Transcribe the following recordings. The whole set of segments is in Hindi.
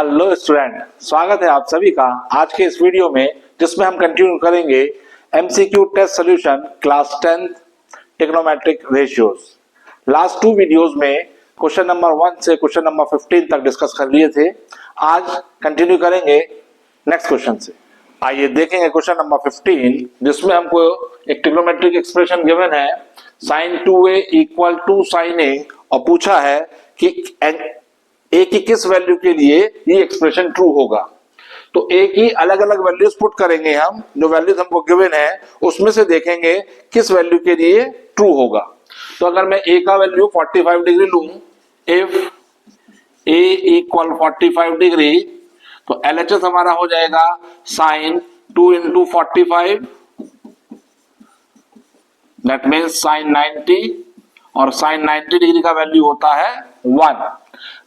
हेलो स्टूडेंट, स्वागत है आप सभी का आज के इस वीडियो में, जिसमें हम कंटिन्यू करेंगे MCQ test solution class 10 trigonometric ratios. Last two videos में क्वेश्चन नंबर 1 से क्वेश्चन नंबर 15 तक डिस्कस कर लिए थे। आज कंटिन्यू करेंगे नेक्स्ट क्वेश्चन से। आइए देखेंगे क्वेश्चन नंबर 15, जिसमें हमको एक ट्रिग्नोमेट्रिक एक्सप्रेशन गिवन है sin 2a equal to sin a, और पूछा है कि ए की किस वैल्यू के लिए ये एक्सप्रेशन ट्रू होगा। तो ए की अलग अलग वैल्यूज पुट करेंगे हम, जो वैल्यूज हमको गिवन है उसमें से देखेंगे किस वैल्यू के लिए ट्रू होगा। तो अगर मैं ए का वैल्यू 45 डिग्री लूं, इफ ए इक्वल 45 डिग्री, तो एलएचएस हमारा हो जाएगा sine 2 into 45, that means sine 90, और साइन 90 डिग्री का वैल्यू होता है 1।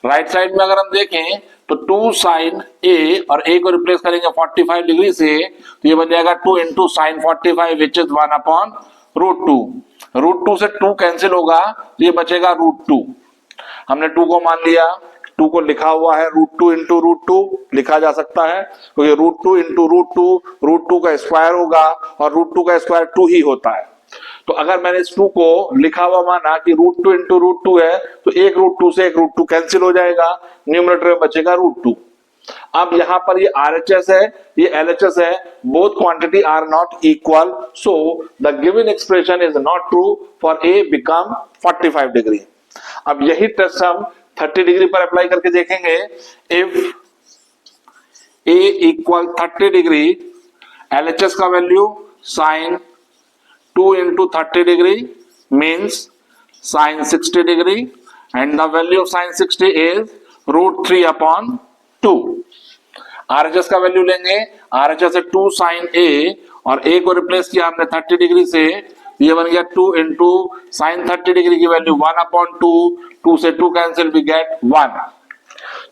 राइट साइड में अगर हम देखें तो 2 साइन ए, और ए को रिप्लेस करेंगे 45 डिग्री से, तो ये बन जाएगा 2 into sine 45 which is 1 upon root 2। Root 2 से 2 कैंसिल होगा, तो ये बचेगा रूट 2। हमने 2 को मान लिया, 2 को लिखा हुआ है रूट 2 इंटू रूट 2 लिखा जा सकता है, क्योंकि रूट 2 इंटू रूट 2 का स्क्वायर होगा, और रूट 2 का स्क्वायर 2 ही होता है। तो अगर मैंने इस 2 को लिखा हुआ माना कि रूट 2 इंटू रूट 2 है, तो एक रूट 2 से एक रूट 2 कैंसिल हो जाएगा, न्यूमरेटर में बचेगा रूट 2। अब यहां पर ये आरएचएस है, ये एलएचएस है, both quantity are not equal, so the given expression is not true for A become 45 degree. अब यही टेस्ट हम 30 डिग्री पर अप्लाई करके देखेंगे। If A equal 30 degree, LHS का value sign 2 into 30 degree means sin 60 degree, and the value of sin 60 is root 3 upon 2। RHS का वैल्यू लेंगे, RHS है 2 sin A, और A को रिप्लेस किया हमने 30 डिग्री से, ये बन गया 2 into sin 30 डिग्री की वैल्यू 1 upon 2, 2 से 2 कैंसिल, वी गेट 1।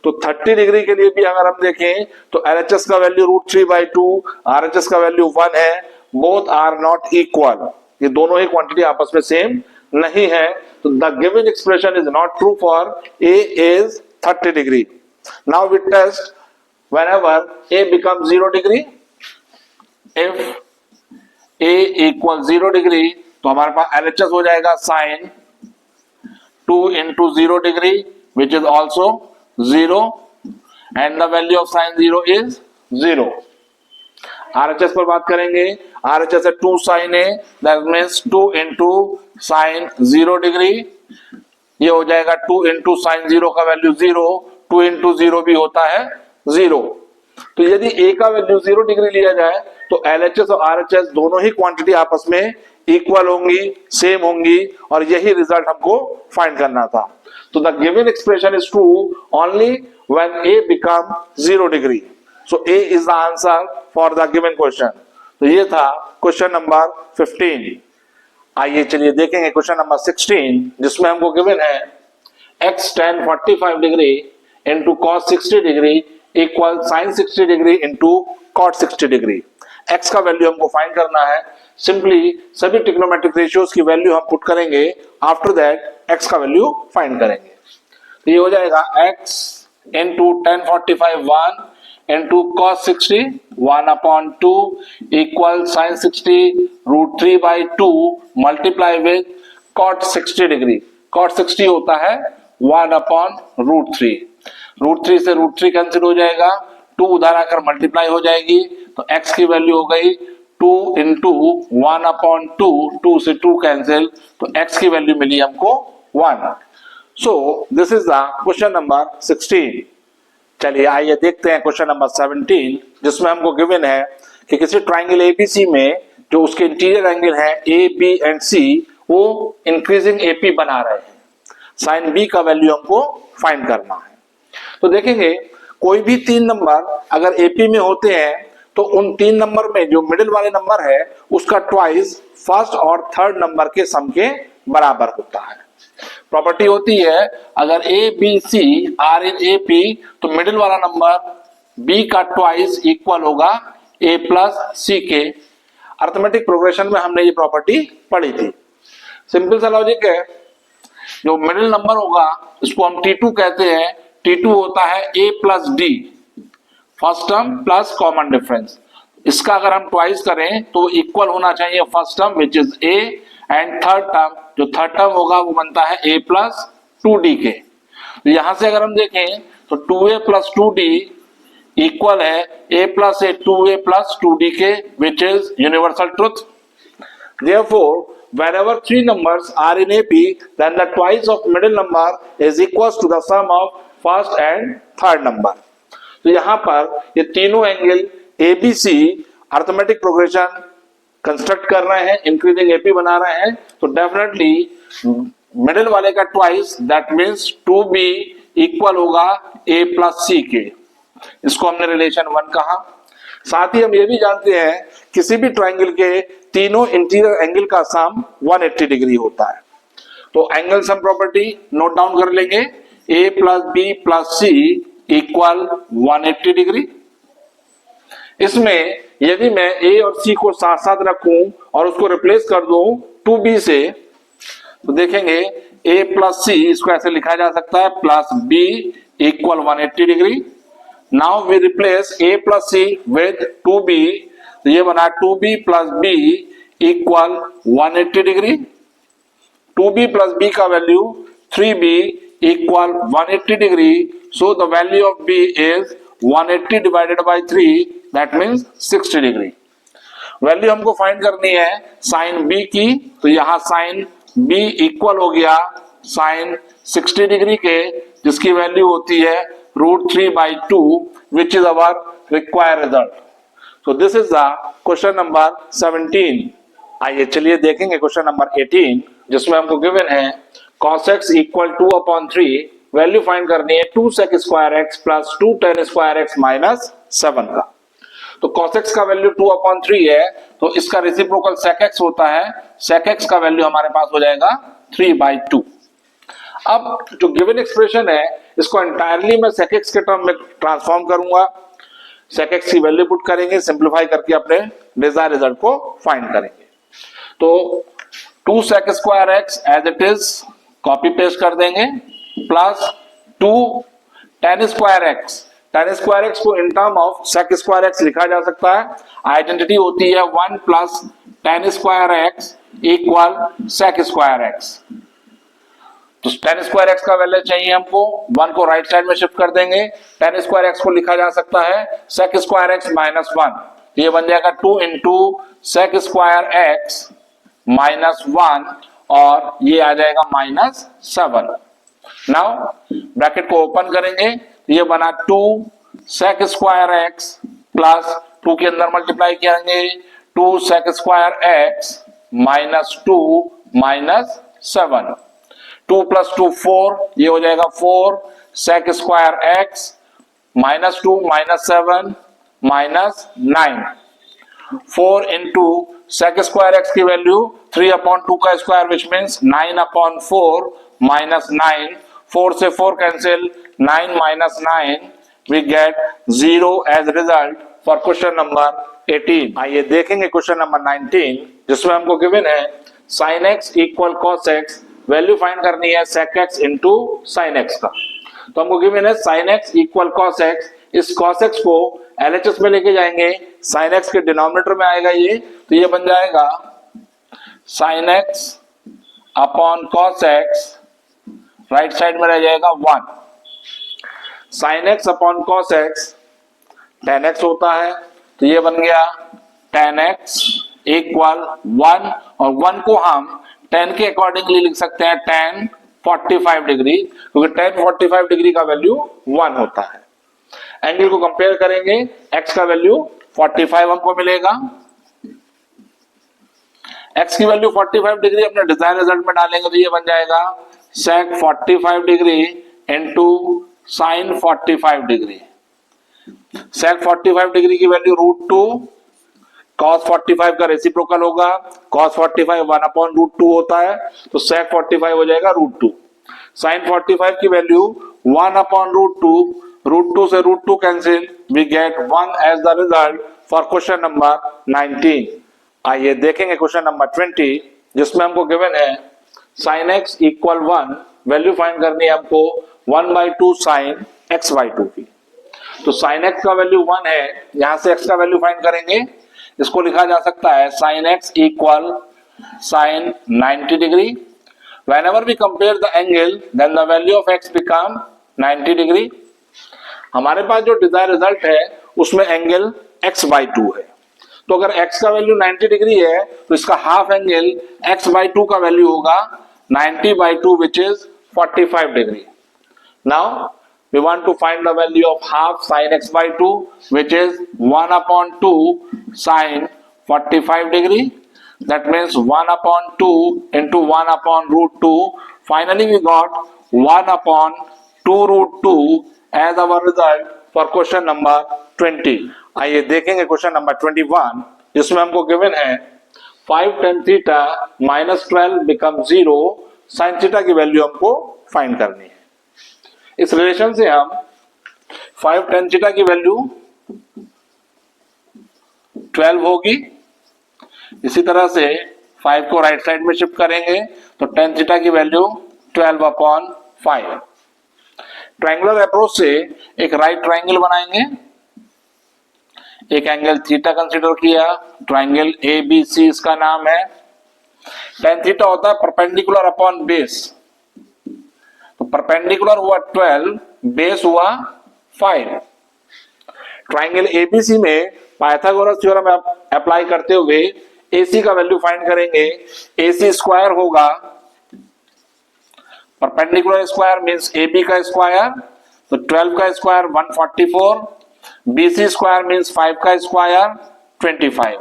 तो 30 डिग्री के लिए भी अगर हम देखें तो LHS का वैल्यू रूट 3 बाई 2, RHS का वैल्यू 1 है, बोथ आर नॉट इक्वल, ये दोनों ही क्वांटिटी आपस में सेम नहीं है, तो the given expression is not true for A is 30 degree. Now we test whenever A become 0 degree. If A equal 0 degree, तो हमारे पास एलएचएस हो जाएगा sine 2 into 0 degree which is also 0, and the value of sine 0 is 0। RHS पर बात करेंगे, आरएचएस है 2 sine A, that means 2 into sine 0 degree, ये हो जाएगा 2 इंटू साइन 0 का वैल्यू 0, 2 इंटू 0 भी होता है 0। तो यदि ए का वैल्यू 0 डिग्री लिया जाए तो एलएचएस और आरएचएस दोनों ही क्वांटिटी आपस में इक्वल होंगी, सेम होंगी, और यही रिजल्ट हमको फाइंड करना था। तो the given expression is true only when A become 0 degree. So A is the answer for the given question। तो ये था क्वेश्चन नंबर 15। आइए चलिए देखेंगे क्वेश्चन नंबर 16, जिसमें हमको गिवन है x tan 45 degree into cos 60 degree equal sin 60 degree into cot 60 degree. x का वैल्यू हमको फाइंड करना है। सिंपली सभी ट्रिग्नोमेट्रिक रेशियोज की वैल्यू हम पुट करेंगे, आफ्टर दैट x का वैल्यू फाइंड करेंगे। तो ये हो जाएगा x into tan 45 1 into cos 60 1 upon 2 equal sin 60 root 3 by 2 multiply with cot 60 degree। cot 60 होता है 1 upon root 3। root 3 से root 3 कैंसिल हो जाएगा, 2 उधर आकर मल्टीप्लाई हो जाएगी, तो x की वैल्यू हो गई 2 into 1 upon 2, 2 से 2 कैंसिल, तो x की वैल्यू मिली हमको 1। सो this is the question number 16। चलिए आइए देखते हैं क्वेश्चन नंबर 17, जिसमें हमको गिवन है कि किसी ट्राइंगल एबीसी में जो उसके इंटीरियर एंगल है ए बी एंड सी, वो इंक्रीजिंग एपी बना रहे हैं। साइन बी का वैल्यू हमको फाइंड करना है। तो देखेंगे कोई भी 3 नंबर अगर एपी में होते हैं, तो उन 3 नंबर में जो मिडिल वाले नंबर है उसका ट्वाइस फर्स्ट और थर्ड नंबर के सम के बराबर होता है। प्रॉपर्टी होती है अगर A B C are in A P, तो मिडिल वाला नंबर बी का ट्वाइस इक्वल होगा ए प्लस सी के। अर्थमेटिक प्रोग्रेशन में हमने ये प्रॉपर्टी पढ़ी थी। सिंपल सा लॉजिक है, जो मिडिल नंबर होगा इसको हम T2 कहते हैं, T2 होता है a plus D, first term plus common difference. इसका अगर हम ट्वाइस करें तो इक्वल होना चाहिए first term which is a, and third term, जो थर्ड टर्म होगा वो बनता है a प्लस 2d के। तो यहां से अगर हम देखें तो 2a प्लस 2d इक्वल है a plus a 2a plus 2d के, which is universal truth. Therefore, whenever three numbers are in AP, then the twice of middle number is equals to the sum of first and third number. तो यहाँ पर ये तीनों angle ABC arithmetic progression construct कर रहे हैं, इंक्रीजिंग AP बना रहे हैं, तो डेफिनेटली मिडिल वाले का twice that means 2B equal होगा A प्लस C के। इसको हमने रिलेशन 1 कहा। साथ ही हम ये भी जानते हैं किसी भी ट्राइंगल के तीनों इंटीरियर एंगल का सम 180 डिग्री होता है। तो angle sum property note down कर लेंगे, a plus B plus C equal 180 degree. इसमें यदि मैं a और c को साथ साथ रखूं और उसको रिप्लेस कर दूं 2b से, तो देखेंगे a प्लस सी, इसको ऐसे लिखा जा सकता है plus b equal 180 degree. Now we replace a plus C with 2b, तो ये बना 2b plus b equal 180 degree. 2b plus b का value 3b equal 180 degree. So the value of b is 180 divided by 3, that means 60 degree. Value हमको फाइंड करनी है साइन b की, तो यहां साइन b इक्वल हो गया साइन 60 डिग्री के, जिसकी वैल्यू होती है √3/2, which is our required result. So this is the question number 17. आइए चलिए देखेंगे क्वेश्चन नंबर 18, जिसमें हमको गिवन है cos x equal 2/3, value find करनी है 2 sec square x plus 2 tan square x minus 7 का। तो cos x का वैल्यू 2/3 है, तो इसका रेसिप्रोकल sec x होता है, sec x का वैल्यू हमारे पास हो जाएगा 3/2। अब जो गिवन एक्सप्रेशन है इसको एंटायरली मैं sec x के टर्म में ट्रांसफॉर्म करूंगा। sec x की वैल्यू पुट करेंगे, सिंप्लीफाई करके अपने डिजायर रिजल्ट को फाइंड करेंगे। तो 2 sec square x as it is copy paste कर देंगे, plus 2 tan square x। tan square x को in term of sec square x लिखा जा सकता है। आइडेंटिटी होती है 1 plus tan square x equal sec square x। तो tan स्क्वायर x का वैल्यू चाहिए हमको, 1 को राइट साइड में शिफ्ट कर देंगे। tan स्क्वायर x को लिखा जा सकता है sec स्क्वायर x माइनस 1, ये बन जाएगा 2 into sec square x minus 1, और ये आ जाएगा माइनस 7। नाउ ब्रैकेट को ओपन करेंगे, ये बना 2 sec स्क्वायर x प्लस 2 के अंदर मल्टीप्लाई करेंगे 2 sec square x minus 2 minus 7। 2 plus 2 4, ये हो जाएगा 4 sec square x minus 2 minus 7 minus 9। 4 into sec square x की वैल्यू 3/2 का स्क्वायर, विच मीन्स 9/4 माइनस 9। 4 से 4 cancel, 9 minus 9, we get 0 as result for question number 18। आइए देखेंगे क्वेश्चन नंबर 19, जिसमें हमको गिवन है sin x equal cos x, value find करनी है sec x into sin x का। तो हमको गिवन है sin x equal cos x, इस cos x को LHS में लेके जाएंगे, sin x के डिनोमिनेटर में आएगा ये, तो ये बन जाएगा sin x upon cos x, right side में रह जाएगा 1। sin x upon cos x tan x होता है, तो ये बन गया tan x इक्वल 1, और 1 को हम tan के अकॉर्डिंगली लिख सकते हैं tan 45 डिग्री, क्योंकि tan 45 डिग्री का वैल्यू 1 होता है। एंगल को कंपेयर करेंगे, x का वैल्यू 45 हमको मिलेगा। x की वैल्यू 45 डिग्री अपने डिजायर रिजल्ट में डालेंगे, तो ये बन जाएगा sec 45 degree into sin 45 degree. sec 45 degree की वैल्यू √2, cos 45 का रेसिप्रोकल होगा, cos 45 1/√2 होता है, तो sec 45 हो जाएगा √2। sin 45 की वैल्यू 1/√2, √2 से √2 cancel, we get 1 as the result for question number 19। आइए देखेंगे क्वेश्चन नंबर 20, जिसमें हमको गिवन है sin x equal 1, value find करनी है हमको 1/2 sin x बाई 2 की। तो साइन x का वैल्यू 1 है, यहां से x का वैल्यू फाइंड करेंगे। इसको लिखा जा सकता है sine x equal sine 90 degree. Whenever we compare the angle, then the value of x become 90 degree. हमारे पास जो डिजायर रिजल्ट है उसमें एंगल x बाई 2 है। तो अगर x का वैल्यू 90 डिग्री है तो इसका हाफ एंगल x बाई 2 का वैल्यू होगा 90 by 2 which is 45 degree. Now we want to find the value of half sin x by 2 which is 1 upon 2 sin 45 degree. That means 1 upon 2 into 1 upon root 2. Finally we got 1 upon 2 root 2 as our result for question number 20. आइए देखेंगे क्वेश्चन नंबर 21 जिसमें हमको गिवन है 5 tan theta minus 12 become 0 sin theta की वैल्यू हमको फाइंड करनी है। इस रिलेशन से हम 5 tan थीटा की वैल्यू 12 होगी। इसी तरह से 5 को राइट साइड में शिफ्ट करेंगे तो tan थीटा की वैल्यू 12 अपॉन 5। ट्रायंगुलर अप्रोच से एक राइट ट्रायंगल बनाएंगे। एक एंगल थीटा कंसीडर किया, ट्रायंगल ABC इसका नाम है। tan थीटा होता है परपेंडिकुलर अपॉन बेस। तो परपेंडिकुलर हुआ 12, बेस हुआ 5। ट्रायंगल एबीसी में पाइथागोरस थ्योरम अप्लाई करते हुए AC का वैल्यू फाइंड करेंगे। AC स्क्वायर होगा, परपेंडिकुलर स्क्वायर मींस AB का स्क्वायर, तो 12 का स्क्वायर 144, BC स्क्वायर मींस 5 का स्क्वायर 25।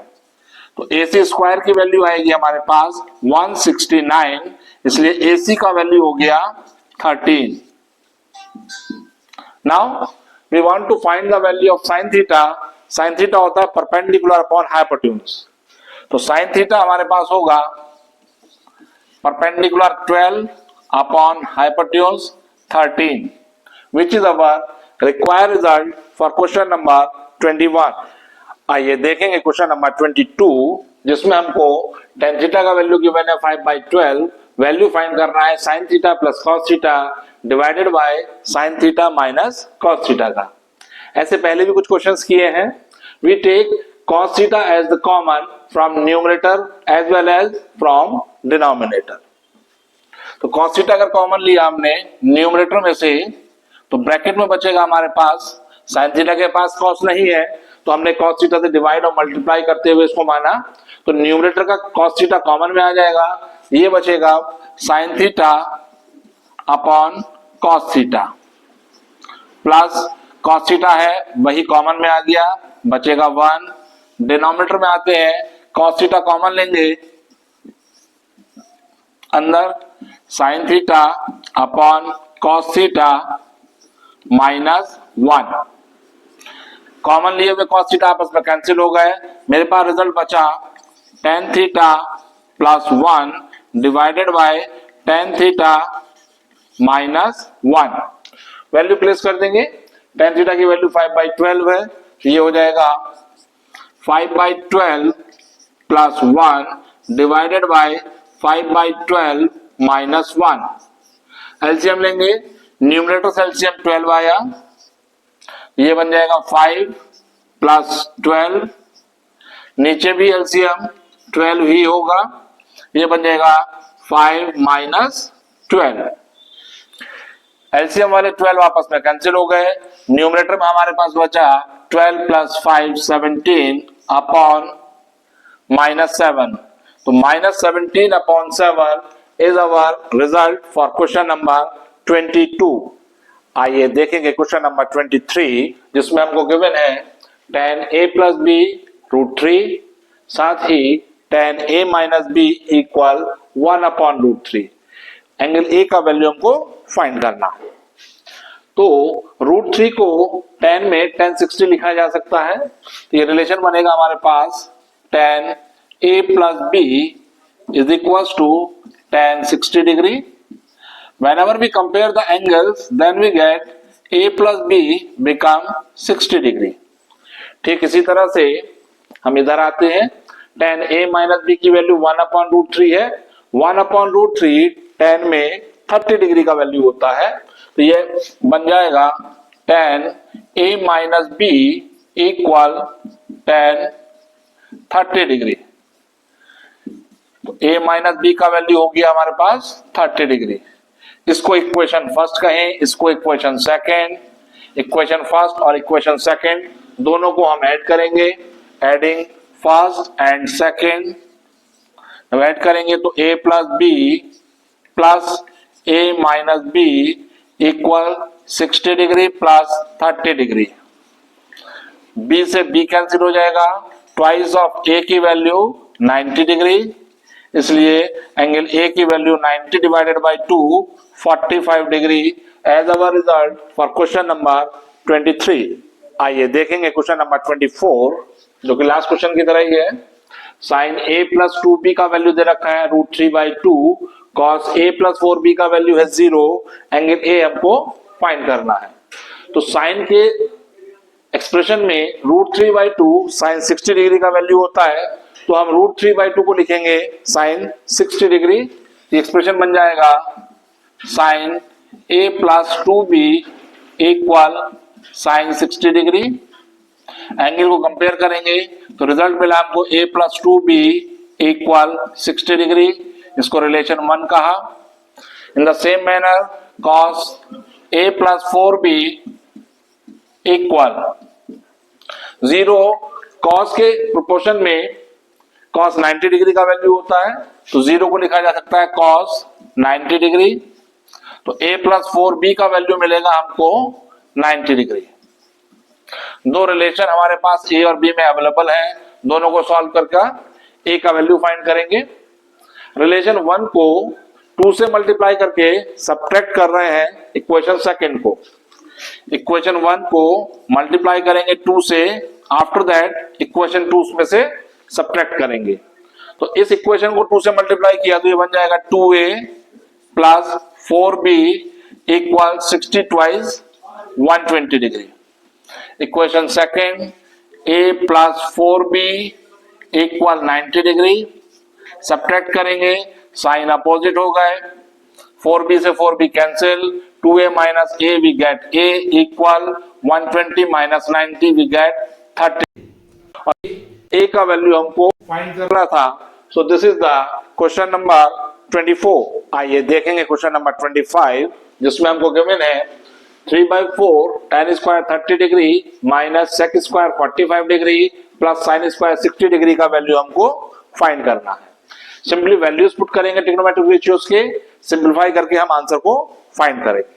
तो AC स्क्वायर की वैल्यू आएगी हमारे पास 169, इसलिए AC का वैल्यू हो गया 13। Now we want to find the value of sin theta. sin theta होता है परपेंडिकुलर अपॉन हाइपोटेन्यूज। तो sin थीटा हमारे पास होगा perpendicular 12 upon hypotenuse 13, which is our required result for question number 21. आइए देखेंगे क्वेश्चन नंबर 22 जिसमें हमको tan थीटा का वैल्यू गिवन है 5 by 12। वैल्यू फाइंड करना है sin theta plus cos theta divided by sin theta minus cos theta का। ऐसे पहले भी कुछ क्वेश्चंस किए हैं। We take cos theta as the common from numerator as well as from denominator. तो cos थीटा अगर कॉमन लिया हमने न्यूमरेटर में से तो ब्रैकेट में बचेगा हमारे पास। sin थीटा के पास cos नहीं है तो हमने cos थीटा से डिवाइड और मल्टीप्लाई करते हुए इसको माना, तो न्यूमरेटर का cos थीटा कॉमन में आ जाएगा। ये बचेगा sin theta upon cos theta plus cos theta है वही कॉमन में आ गया, बचेगा 1। डिनोमिनेटर में आते हैं, cos थीटा कॉमन लेंगे, अंदर sin theta upon cos theta minus 1। Common लिए हुए cos थीटा आपस में कैंसिल हो गए। मेरे पास रिजल्ट बचा tan theta plus 1 divided by tan theta minus 1। Value place कर देंगे। tan थीटा की वैल्यू 5 by 12 है, ये हो जाएगा 5 by 12 plus 1 divided by 5 by 12 minus 1। LCM लेंगे, न्यूमरेटर से एलसीएम 12 आया, ये बन जाएगा 5 प्लस 12, नीचे भी एलसीएम 12 ही होगा, ये बन जाएगा 5 माइनस 12। एलसीएम वाले 12 आपस में कैंसिल हो गए। न्यूमरेटर में हमारे पास बचा 12 प्लस 5 17 अपॉन माइनस 7। तो minus 17 upon 7 is our result for question number 22। आइए देखेंगे क्वेश्चन नंबर 23 जिसमें हमको गिवन है tan a plus B root 3, साथ ही tan a minus B equal 1 upon root 3। Angle a का वैल्यू हमको फाइंड करना। तो रूट 3 को tan में tan 60 लिखा जा सकता है। तो ये रिलेशन बनेगा हमारे पास tan a plus B is equal to tan 60 degree. Whenever we compare the angles, then we get a plus b become 60 degree। ठीक इसी तरह से हम इधर आते हैं, tan a माइनस b की वैल्यू 1 अपॉन रूट 3 है। 1 अपॉन रूट 3 tan में 30 डिग्री का वैल्यू होता है, तो ये बन जाएगा tan a minus b equal tan 30 degree. तो a माइनस बी का वैल्यू हो गया हमारे पास 30 डिग्री। इसको इक्वेशन फर्स्ट कहें, इसको इक्वेशन सेकंड। इक्वेशन फर्स्ट और इक्वेशन सेकंड दोनों को हम ऐड करेंगे। एडिंग फर्स्ट एंड सेकंड, जब ऐड करेंगे तो a plus B plus a minus B equal 60 degree plus 30 degree. b से b कैंसिल हो जाएगा, ट्वाइस ऑफ a की वैल्यू 90 डिग्री, इसलिए एंगल a की value 90 divided by 2 45 degree as our result for question number 23। आइए देखेंगे क्वेश्चन नंबर 24, जो कि लास्ट क्वेश्चन की तरह ही है। साइन a प्लस 2b का वैल्यू दे रखा है √3/2, कॉस a प्लस 4b का वैल्यू है 0, एंगल a हमको फाइंड करना है। तो साइन के एक्सप्रेशन में √3/2 साइन 60 डिग्री का वैल्यू होता है, तो हम √3/2 को लिखेंगे साइन 60 डिग्री। एक्सप्रेशन बन जाएगा sine a plus 2b equal sine 60 degree. Angle को कंपेयर करेंगे तो रिजल्ट मिला हमको a plus 2b equal 60 degree. इसको रिलेशन 1 कहा। In the same manner cos a plus 4b equal 0। cos के प्रोपोर्शन में cos 90 डिग्री का वैल्यू होता है, तो 0 को लिखा जा सकता है cos 90 डिग्री। तो a प्लस 4b का वैल्यू मिलेगा हमको 90 डिग्री। दो रिलेशन हमारे पास a और b में अवेलेबल है, दोनों को सॉल्व करके a का वैल्यू फाइंड करेंगे। रिलेशन 1 को 2 से मल्टीप्लाई करके सब्ट्रैक्ट कर रहे हैं इक्वेशन सेकंड को। इक्वेशन 1 को मल्टीप्लाई करेंगे 2 से, आफ्टर दैट इक्वेशन 2 में से सब्ट्रैक्ट करेंगे। तो इस इक्वेशन को 2 से मल्टीप्लाई किया तो ये बन जाएगा 2a plus 4b equal 60 twice 120 degree. Equation second a plus 4b equal 90 degree. Subtract करेंगे, साइन अपोजिट हो गए, 4b से 4b cancel, 2a minus a we get a equal 120 minus 90 we get 30। और a का वैल्यू हमको फाइंड करना था। So this is the question number 24। आइए देखेंगे क्वेश्चन नंबर 25, जिसमें हमको गिवन है 3/4 tan square 30 degree minus sec square 45 degree plus sin square 60 degree का वैल्यू हमको फाइंड करना है। सिंपली वैल्यूज पुट करेंगे ट्रिग्नोमेट्रिक रेशियोज के, सिंपलीफाई करके हम आंसर को फाइंड करेंगे।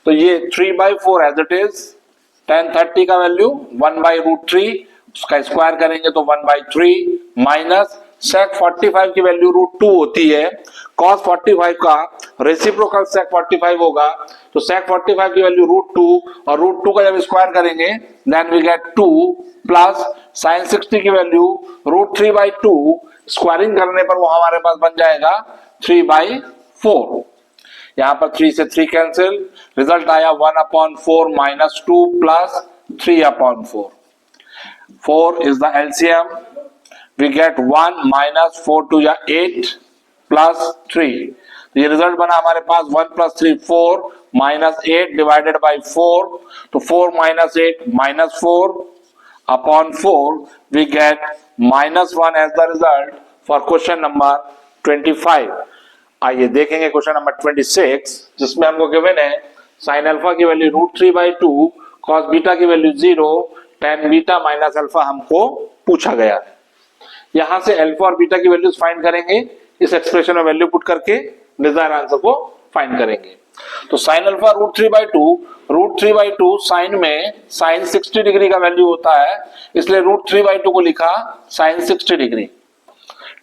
तो ये 3/4 एज इट इज, tan 30 का वैल्यू 1/√3, उसका स्क्वायर करेंगे तो 1/3 माइनस sec 45 की वैल्यू √2 होती है, cos 45 का रेसिप्रोकल sec 45 होगा, तो sec 45 की वैल्यू √2 और √2 का जब स्क्वायर करेंगे then we get 2 plus sin 60 की वैल्यू √3/2, स्क्वायरिंग करने पर वो हमारे पास बन जाएगा 3/4। यहां पर 3 से 3 कैंसिल, रिजल्ट आया 1/4 minus 2 plus 3/4। 4 is the LCM, we get 1 minus 4 to 8 plus 3। ये रिजल्ट बना हमारे पास 1 plus 3 4 minus 8 divided by 4, तो 4 minus 8 minus 4 upon 4 we get -1 as the result for question number 25। आइए देखेंगे क्वेश्चन नंबर 26, जिसमें हमको गिवन है sin अल्फा की वैल्यू √3/2, cos बीटा की value 0, tan beta minus alpha हमको पूछा गया है। यहां से अल्फा और बीटा की वैल्यूज फाइंड करेंगे, इस एक्सप्रेशन में वैल्यू पुट करके डिजायर आंसर को फाइंड करेंगे। तो sin अल्फा √3/2 साइन में sin 60 डिग्री का वैल्यू होता है, इसलिए √3/2 को लिखा sin 60 degree.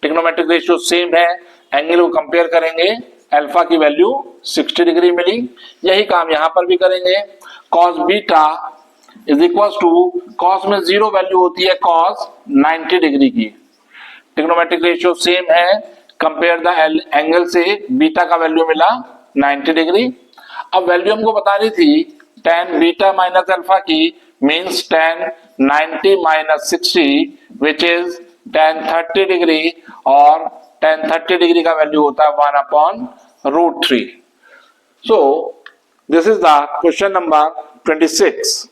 Trigonometric ratio same है, एंगल को कंपेयर करेंगे, अल्फा की वैल्यू 60 डिग्री मिली। यही काम यहां पर भी करेंगे। cos beta is equal to, cos में 0 वैल्यू होती है cos 90 डिग्री की। ट्रिग्नोमेट्रिक रेशियो सेम है, कंपेयर द एंगल से बीटा का वैल्यू मिला 90 डिग्री। अब वैल्यू हमको बतानी थी tan बीटा माइनस अल्फा की, means tan 90 minus 60 which is tan 30 degree, और tan 30 डिग्री का वैल्यू होता है 1/√3। सो this is the question number 26